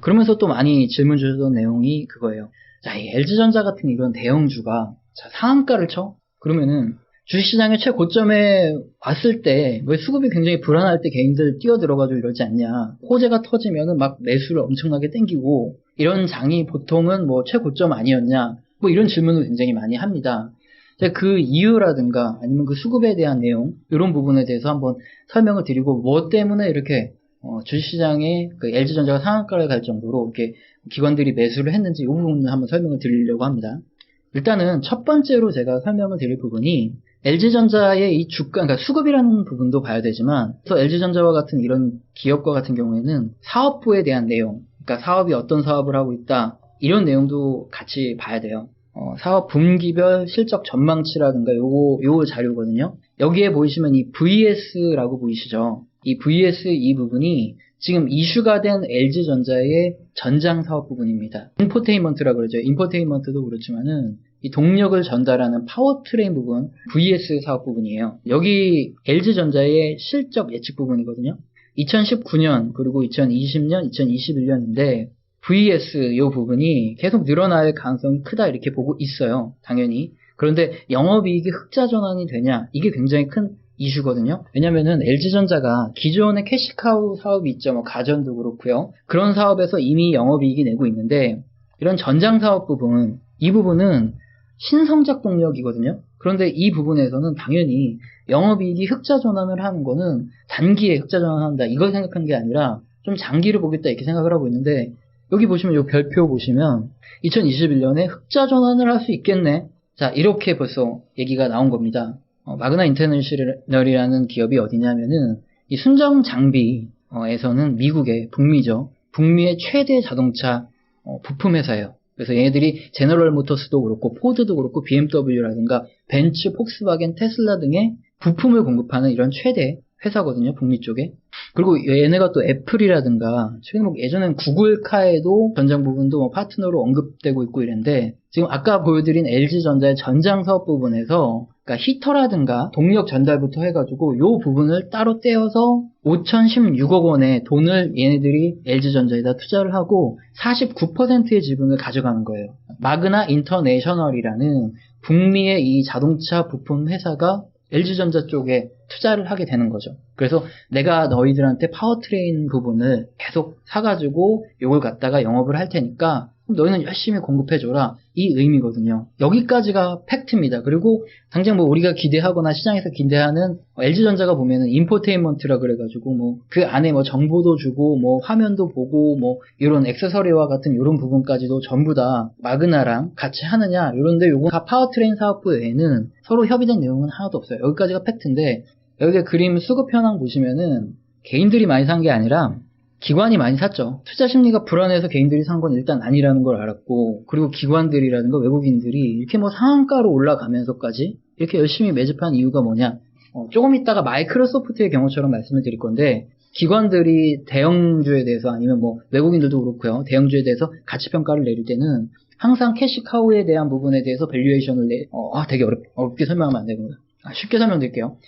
그러면서 또 많이 질문 주셨던 내용이 그거예요. 자, 이 LG전자 같은 이런 대형주가 자, 상한가를 쳐? 그러면은 주식시장의 최고점에 왔을 때 왜 수급이 굉장히 불안할 때 개인들 뛰어들어가지고 이러지 않냐. 호재가 터지면은 막 매수를 엄청나게 땡기고 이런 장이 보통은 뭐 최고점 아니었냐. 뭐 이런 질문을 굉장히 많이 합니다. 그 이유라든가 아니면 그 수급에 대한 내용 이런 부분에 대해서 한번 설명을 드리고 뭐 때문에 이렇게 주식시장에 그 LG전자가 상한가를 갈 정도로 이렇게 기관들이 매수를 했는지 이 부분을 한번 설명을 드리려고 합니다. 일단은 첫 번째로 제가 설명을 드릴 부분이 LG전자의 이 주가, 그러니까 수급이라는 부분도 봐야 되지만, 또 LG전자와 같은 이런 기업과 같은 경우에는 사업부에 대한 내용, 그러니까 사업이 어떤 사업을 하고 있다, 이런 내용도 같이 봐야 돼요. 사업 분기별 실적 전망치라든가 요 자료거든요. 여기에 보이시면 이 VS라고 보이시죠? 이 VS 이 부분이 지금 이슈가 된 LG전자의 전장 사업 부분입니다. 인포테인먼트라고 그러죠. 인포테인먼트도 그렇지만은 이 동력을 전달하는 파워트레인 부분, VS 사업 부분이에요. 여기 LG전자의 실적 예측 부분이거든요. 2019년 그리고 2020년, 2021년인데 VS 요 부분이 계속 늘어날 가능성이 크다 이렇게 보고 있어요. 당연히. 그런데 영업이익이 흑자 전환이 되냐? 이게 굉장히 큰 이슈거든요. 왜냐면은 LG전자가 기존의 캐시카우 사업이 있죠. 뭐 가전도 그렇고요. 그런 사업에서 이미 영업이익이 내고 있는데 이런 전장 사업 부분, 이 부분은 신성장 동력이거든요. 그런데 이 부분에서는 당연히 영업이익이 흑자 전환을 하는 거는 단기에 흑자 전환한다 이걸 생각하는 게 아니라 좀 장기를 보겠다 이렇게 생각을 하고 있는데 여기 보시면 이 별표 보시면 2021년에 흑자 전환을 할 수 있겠네. 자, 이렇게 벌써 얘기가 나온 겁니다. 마그나 인터내셔널이라는 기업이 어디냐면은 이 순정 장비에서는 미국의 북미죠. 북미의 최대 자동차 부품 회사예요. 그래서 얘네들이 제너럴 모터스도 그렇고 포드도 그렇고 BMW라든가 벤츠, 폭스바겐, 테슬라 등의 부품을 공급하는 이런 최대 회사거든요. 북미 쪽에. 그리고 얘네가 또 애플이라든가 최근에 예전엔 구글카에도 전장 부분도 뭐 파트너로 언급되고 있고 이랬는데 지금 아까 보여드린 LG전자의 전장 사업 부분에서 그러니까 히터라든가 동력 전달부터 해가지고 요 부분을 따로 떼어서 5,016억 원의 돈을 얘네들이 LG전자에다 투자를 하고 49%의 지분을 가져가는 거예요. 마그나 인터내셔널이라는 북미의 이 자동차 부품 회사가 LG전자 쪽에 투자를 하게 되는 거죠. 그래서 내가 너희들한테 파워트레인 부분을 계속 사가지고 요걸 갖다가 영업을 할 테니까 너희는 열심히 공급해줘라. 이 의미거든요. 여기까지가 팩트입니다. 그리고 당장 뭐 우리가 기대하거나 시장에서 기대하는 LG전자가 보면은 인포테인먼트라 그래가지고 뭐 그 안에 뭐 정보도 주고 뭐 화면도 보고 뭐 이런 액세서리와 같은 이런 부분까지도 전부 다 마그나랑 같이 하느냐 이런데 요건 다 파워트레인 사업부 외에는 서로 협의된 내용은 하나도 없어요. 여기까지가 팩트인데 여기 그림 수급 현황 보시면은 개인들이 많이 산 게 아니라 기관이 많이 샀죠. 투자 심리가 불안해서 개인들이 산 건 일단 아니라는 걸 알았고 그리고 기관들이라든가 외국인들이 이렇게 뭐 상한가로 올라가면서까지 이렇게 열심히 매집한 이유가 뭐냐. 조금 있다가 마이크로소프트의 경우처럼 말씀을 드릴 건데 기관들이 대형주에 대해서 아니면 뭐 외국인들도 그렇고요. 대형주에 대해서 가치평가를 내릴 때는 항상 캐시카우에 대한 부분에 대해서 밸류에이션을 되게 어렵게 설명하면 안 되구나. 쉽게 설명드릴게요.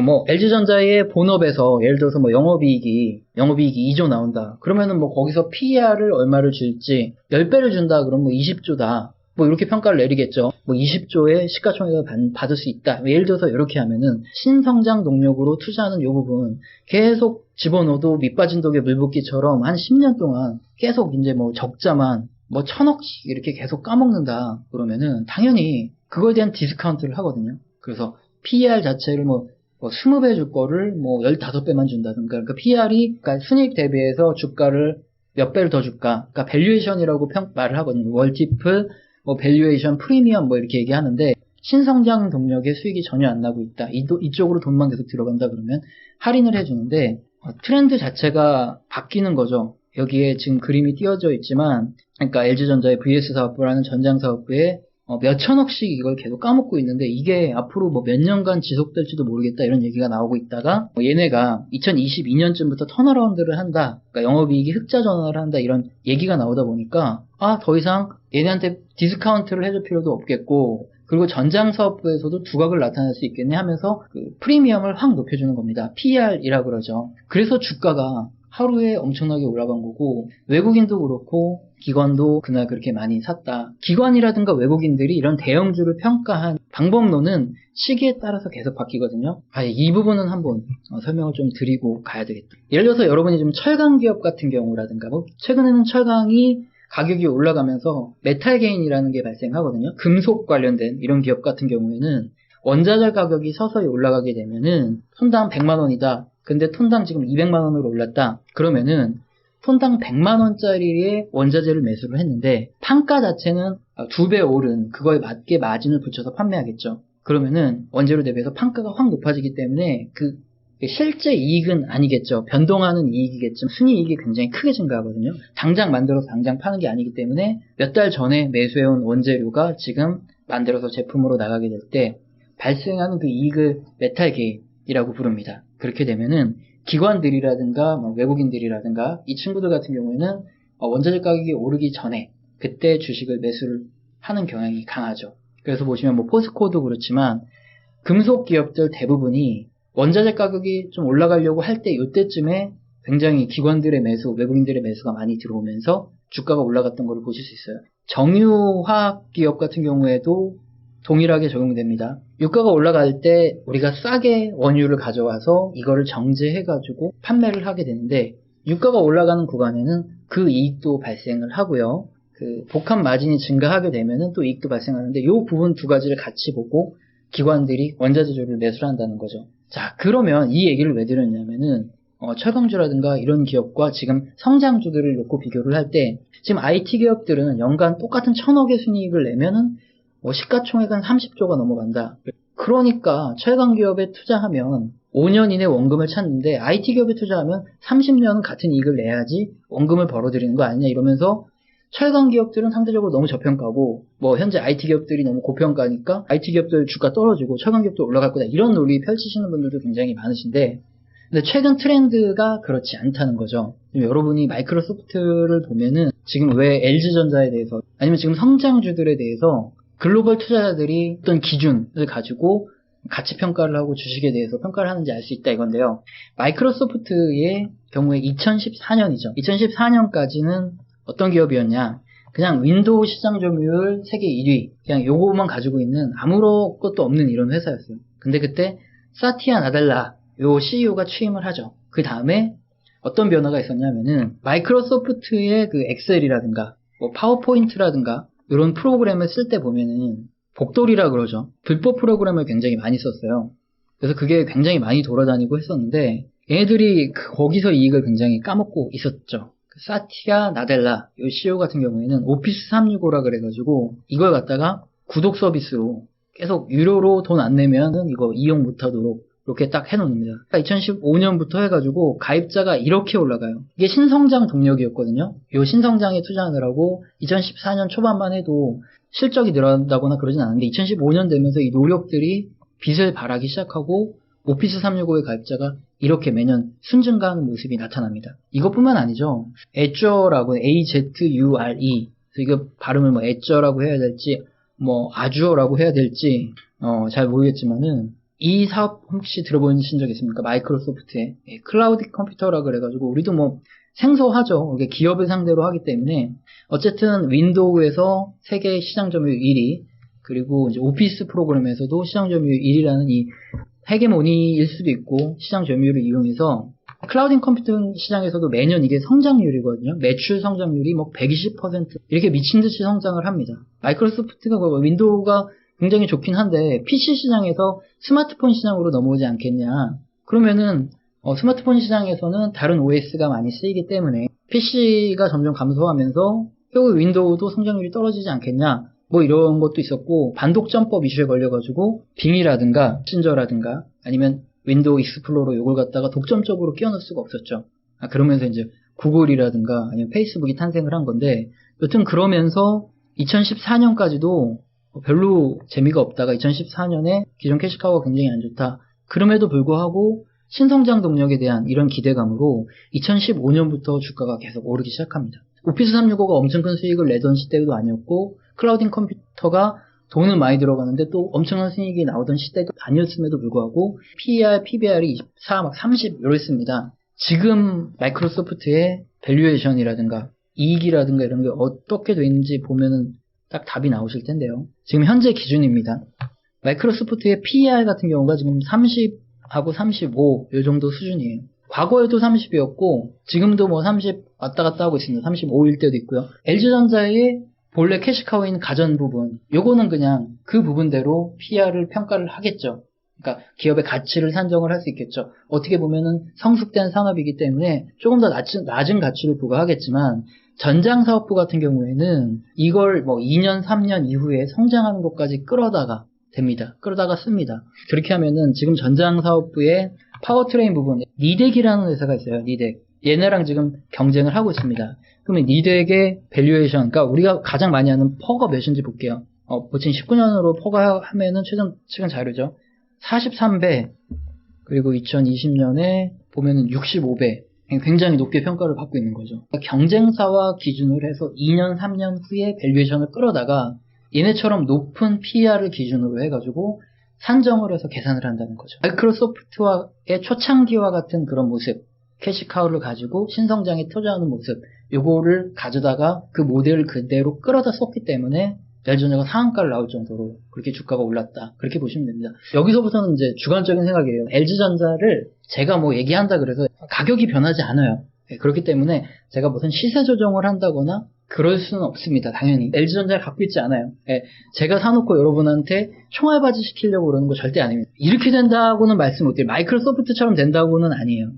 뭐, LG전자의 본업에서, 예를 들어서 뭐, 영업이익이 2조 나온다. 그러면은 뭐, 거기서 PER을 얼마를 줄지, 10배를 준다. 그러면 뭐, 20조다. 뭐, 이렇게 평가를 내리겠죠. 뭐, 20조의 시가총액을 받을 수 있다. 예를 들어서 이렇게 하면은, 신성장 동력으로 투자하는 요 부분, 계속 집어넣어도 밑빠진 독에 물붓기처럼 한 10년 동안 계속 이제 뭐, 적자만, 뭐, 1,000억씩 이렇게 계속 까먹는다. 그러면은, 당연히, 그거에 대한 디스카운트를 하거든요. 그래서, PER 자체를 뭐 20배 줄 거를 뭐 15배만 준다든가. 그러니까 PER이 그러니까 순이익 대비해서 주가를 몇 배를 더 줄까? 그러니까 밸류에이션이라고 말을 하거든요. 월티플, 뭐 밸류에이션, 프리미엄 뭐 이렇게 얘기하는데 신성장 동력의 수익이 전혀 안 나고 있다. 이쪽으로 돈만 계속 들어간다 그러면 할인을 해주는데 트렌드 자체가 바뀌는 거죠. 여기에 지금 그림이 띄어져 있지만 그러니까 LG전자의 VS 사업부라는 전장 사업부에 몇 천억씩 이걸 계속 까먹고 있는데 이게 앞으로 뭐 몇 년간 지속될지도 모르겠다 이런 얘기가 나오고 있다가 얘네가 2022년쯤부터 턴어라운드를 한다. 그러니까 영업이익이 흑자 전환을 한다 이런 얘기가 나오다 보니까 더 이상 얘네한테 디스카운트를 해줄 필요도 없겠고 그리고 전장 사업부에서도 두각을 나타낼 수 있겠네 하면서 그 프리미엄을 확 높여주는 겁니다. PER이라고 그러죠. 그래서 주가가 하루에 엄청나게 올라간 거고, 외국인도 그렇고 기관도 그날 그렇게 많이 샀다. 기관이라든가 외국인들이 이런 대형주를 평가한 방법론은 시기에 따라서 계속 바뀌거든요. 이 부분은 한번 설명을 좀 드리고 가야 되겠다. 예를 들어서 여러분이 좀 철강 기업 같은 경우라든가, 뭐 최근에는 철강이 가격이 올라가면서 메탈 게인이라는 게 발생하거든요. 금속 관련된 이런 기업 같은 경우에는 원자재 가격이 서서히 올라가게 되면은 톤당 100만 원이다. 근데 톤당 지금 200만 원으로 올랐다. 그러면은 톤당 100만 원짜리의 원자재를 매수를 했는데 판가 자체는 2배 오른 그거에 맞게 마진을 붙여서 판매하겠죠. 그러면은 원재료 대비해서 판가가 확 높아지기 때문에 그 실제 이익은 아니겠죠. 변동하는 이익이겠지만 순이익이 굉장히 크게 증가하거든요. 당장 만들어서 당장 파는 게 아니기 때문에 몇 달 전에 매수해온 원재료가 지금 만들어서 제품으로 나가게 될 때 발생하는 그 이익을 메탈 게인이라고 부릅니다. 그렇게 되면은 기관들이라든가 외국인들이라든가 이 친구들 같은 경우에는 원자재 가격이 오르기 전에 그때 주식을 매수를 하는 경향이 강하죠. 그래서 보시면 뭐 포스코도 그렇지만 금속 기업들 대부분이 원자재 가격이 좀 올라가려고 할 때 이때쯤에 굉장히 기관들의 매수, 외국인들의 매수가 많이 들어오면서 주가가 올라갔던 걸 보실 수 있어요. 정유화학 기업 같은 경우에도 동일하게 적용됩니다. 유가가 올라갈 때 우리가 싸게 원유를 가져와서 이거를 정제해가지고 판매를 하게 되는데 유가가 올라가는 구간에는 그 이익도 발생을 하고요. 그 복합 마진이 증가하게 되면은 또 이익도 발생하는데 이 부분 두 가지를 같이 보고 기관들이 원자재주를 매수를 한다는 거죠. 자, 그러면 이 얘기를 왜 드렸냐면은 철강주라든가 이런 기업과 지금 성장주들을 놓고 비교를 할 때 지금 IT 기업들은 연간 똑같은 1,000억의 순이익을 내면은 시가총액은 30조가 넘어간다. 그러니까 철강 기업에 투자하면 5년 이내 원금을 찾는데 IT 기업에 투자하면 30년은 같은 이익을 내야지 원금을 벌어들이는 거 아니냐 이러면서 철강 기업들은 상대적으로 너무 저평가고 현재 IT 기업들이 너무 고평가니까 IT 기업들 주가 떨어지고 철강 기업도 올라갈 거다 이런 논리 펼치시는 분들도 굉장히 많으신데 근데 최근 트렌드가 그렇지 않다는 거죠. 여러분이 마이크로소프트를 보면은 지금 왜 LG전자에 대해서 아니면 지금 성장주들에 대해서 글로벌 투자자들이 어떤 기준을 가지고 가치 평가를 하고 주식에 대해서 평가를 하는지 알 수 있다 이건데요. 마이크로소프트의 경우에 2014년이죠. 2014년까지는 어떤 기업이었냐? 그냥 윈도우 시장 점유율 세계 1위, 그냥 요거만 가지고 있는 아무것도 없는 이런 회사였어요. 근데 그때 사티아 나델라 요 CEO가 취임을 하죠. 그 다음에 어떤 변화가 있었냐면은 마이크로소프트의 그 엑셀이라든가 파워포인트라든가 이런 프로그램을 쓸 때 보면은 복돌이라 그러죠. 불법 프로그램을 굉장히 많이 썼어요. 그래서 그게 굉장히 많이 돌아다니고 했었는데 얘네들이 거기서 이익을 굉장히 까먹고 있었죠. 사티아 나델라 이 CEO 같은 경우에는 오피스 365라 그래가지고 이걸 갖다가 구독 서비스로 계속 유료로 돈 안 내면은 이거 이용 못하도록 이렇게 딱 해놓습니다. 2015년부터 해가지고 가입자가 이렇게 올라가요. 이게 신성장 동력이었거든요. 이 신성장에 투자하느라고 2014년 초반만 해도 실적이 늘어난다거나 그러진 않은데 2015년 되면서 이 노력들이 빛을 발하기 시작하고 오피스 365의 가입자가 이렇게 매년 순증가하는 모습이 나타납니다. 이것뿐만 아니죠. 애저라고 AZURE 이거 발음을 애저라고 해야 될지 아주어라고 해야 될지 잘 모르겠지만은 이 사업 혹시 들어보신 적 있습니까? 마이크로소프트의 클라우드 컴퓨터라 그래가지고 우리도 생소하죠. 이게 기업을 상대로 하기 때문에 어쨌든 윈도우에서 세계 시장 점유율 1위 그리고 이제 오피스 프로그램에서도 시장 점유율 1위라는 이 헤게모니일 수도 있고 시장 점유율을 이용해서 클라우드 컴퓨팅 시장에서도 매년 이게 성장률이거든요. 매출 성장률이 120% 이렇게 미친 듯이 성장을 합니다. 마이크로소프트가 윈도우가 굉장히 좋긴 한데 PC 시장에서 스마트폰 시장으로 넘어오지 않겠냐. 그러면은 스마트폰 시장에서는 다른 OS가 많이 쓰이기 때문에 PC가 점점 감소하면서 결국 윈도우도 성장률이 떨어지지 않겠냐. 이런 것도 있었고 반독점법 이슈에 걸려가지고 빙이라든가 신저라든가 아니면 윈도우 익스플로러 이걸 갖다가 독점적으로 끼워넣을 수가 없었죠. 그러면서 이제 구글이라든가 아니면 페이스북이 탄생을 한 건데 여튼 그러면서 2014년까지도 별로 재미가 없다가 2014년에 기존 캐시카우가 굉장히 안 좋다. 그럼에도 불구하고 신성장 동력에 대한 이런 기대감으로 2015년부터 주가가 계속 오르기 시작합니다. 오피스 365가 엄청 큰 수익을 내던 시대도 아니었고 클라우딩 컴퓨터가 돈은 많이 들어가는데 또 엄청난 수익이 나오던 시대도 아니었음에도 불구하고 PER, PBR이 24, 30 이랬습니다. 지금 마이크로소프트의 밸류에이션이라든가 이익이라든가 이런 게 어떻게 돼 있는지 보면은 딱 답이 나오실 텐데요. 지금 현재 기준입니다. 마이크로소프트의 PER 같은 경우가 지금 30하고 35 이 정도 수준이에요. 과거에도 30이었고 지금도 뭐 30 왔다 갔다 하고 있습니다. 35일 때도 있고요. LG전자의 본래 캐시카우인 가전 부분, 요거는 그냥 그 부분대로 PER을 평가를 하겠죠. 그러니까 기업의 가치를 산정을 할 수 있겠죠. 어떻게 보면은 성숙된 산업이기 때문에 조금 더 낮은 가치를 부과하겠지만 전장사업부 같은 경우에는 이걸 뭐 2년, 3년 이후에 성장하는 것까지 끌어다가 됩니다. 끌어다가 씁니다. 그렇게 하면은 지금 전장사업부의 파워트레인 부분, 니덱이라는 회사가 있어요. 니덱. 얘네랑 지금 경쟁을 하고 있습니다. 그러면 니덱의 밸류에이션, 그러니까 우리가 가장 많이 하는 퍼가 몇인지 볼게요. 지금 19년으로 퍼가 하면은 최근 자료죠. 43배, 그리고 2020년에 보면은 65배. 굉장히 높게 평가를 받고 있는 거죠. 그러니까 경쟁사와 기준으로 해서 2년, 3년 후에 밸류에이션을 끌어다가 얘네처럼 높은 PER을 기준으로 해가지고 산정을 해서 계산을 한다는 거죠. 마이크로소프트의 초창기와 같은 그런 모습, 캐시카우를 가지고 신성장에 투자하는 모습, 요거를 가져다가 그 모델을 그대로 끌어다 썼기 때문에 LG전자가 상한가를 나올 정도로 그렇게 주가가 올랐다. 그렇게 보시면 됩니다. 여기서부터는 이제 주관적인 생각이에요. LG전자를 제가 뭐 얘기한다 그래서 가격이 변하지 않아요. 그렇기 때문에 제가 무슨 시세 조정을 한다거나 그럴 수는 없습니다. 당연히. LG전자를 갖고 있지 않아요. 제가 사놓고 여러분한테 총알바지 시키려고 그러는 거 절대 아닙니다. 이렇게 된다고는 말씀 못 드려요. 마이크로소프트처럼 된다고는 아니에요.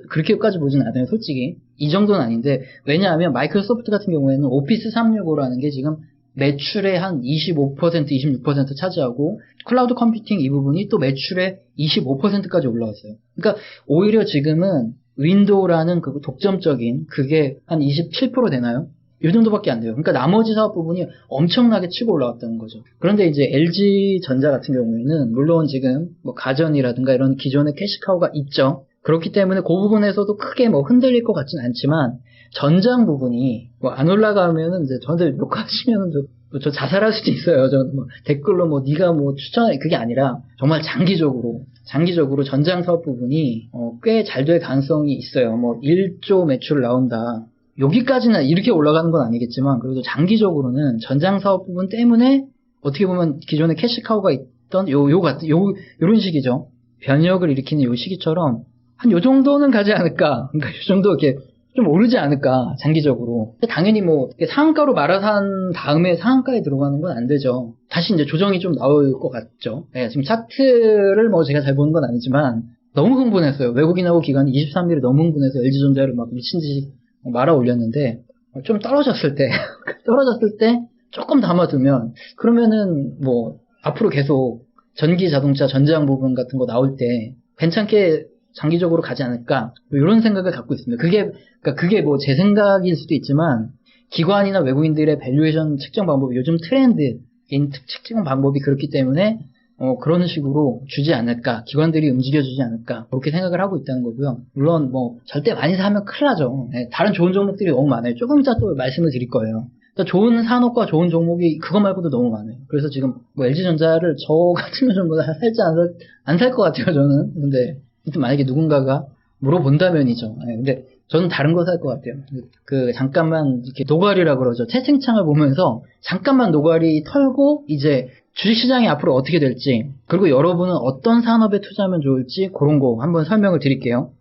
그렇게까지 보진 않아요. 솔직히. 이 정도는 아닌데, 왜냐하면 마이크로소프트 같은 경우에는 오피스 365라는 게 지금 매출의 한 25%, 26% 차지하고 클라우드 컴퓨팅 이 부분이 또 매출의 25%까지 올라왔어요. 그러니까 오히려 지금은 윈도우라는 그 독점적인 그게 한 27% 되나요? 이 정도밖에 안 돼요. 그러니까 나머지 사업 부분이 엄청나게 치고 올라왔다는 거죠. 그런데 이제 LG전자 같은 경우에는 물론 지금 뭐 가전이라든가 이런 기존의 캐시카우가 있죠. 그렇기 때문에 그 부분에서도 크게 뭐 흔들릴 것 같진 않지만 전장 부분이 뭐 안 올라가면은 이제 저한테 욕하시면은 저 자살할 수도 있어요. 저 뭐 댓글로 뭐 네가 뭐 추천해 그게 아니라 정말 장기적으로 전장 사업 부분이 꽤 잘 될 가능성이 있어요. 뭐 1조 매출 나온다. 여기까지는 이렇게 올라가는 건 아니겠지만 그래도 장기적으로는 전장 사업 부분 때문에 어떻게 보면 기존에 캐시카우가 있던 요런 식이죠. 변혁을 일으키는 요 시기처럼 한 요 정도는 가지 않을까. 그러니까 요 정도 이렇게 좀 오르지 않을까, 장기적으로. 당연히 뭐, 상한가로 말아산 다음에 상한가에 들어가는 건 안 되죠. 다시 이제 조정이 좀 나올 것 같죠. 지금 차트를 뭐 제가 잘 보는 건 아니지만, 너무 흥분했어요. 외국인하고 기관이 23일에 너무 흥분해서 LG전자를 막 미친 듯이 말아 올렸는데, 좀 떨어졌을 때 조금 담아두면, 그러면은 뭐, 앞으로 계속 전기 자동차 전장 부분 같은 거 나올 때, 괜찮게 장기적으로 가지 않을까 뭐 이런 생각을 갖고 있습니다. 그게 뭐 제 생각일 수도 있지만 기관이나 외국인들의 밸류에이션 측정 방법이 요즘 트렌드인 측정 방법이 그렇기 때문에 그런 식으로 주지 않을까, 기관들이 움직여주지 않을까 그렇게 생각을 하고 있다는 거고요. 물론 뭐 절대 많이 사면 큰일 나죠. 다른 좋은 종목들이 너무 많아요. 조금 이따 또 말씀을 드릴 거예요. 그러니까 좋은 산업과 좋은 종목이 그거 말고도 너무 많아요. 그래서 지금 뭐 LG전자를 저 같으면 좀 살지 안 살 것 같아요. 저는. 근데 만약에 누군가가 물어본다면이죠. 근데 저는 다른 거 살 것 같아요. 잠깐만 이렇게 노가리라고 그러죠. 채팅창을 보면서 잠깐만 노가리 털고 이제 주식시장이 앞으로 어떻게 될지, 그리고 여러분은 어떤 산업에 투자하면 좋을지 그런 거 한번 설명을 드릴게요.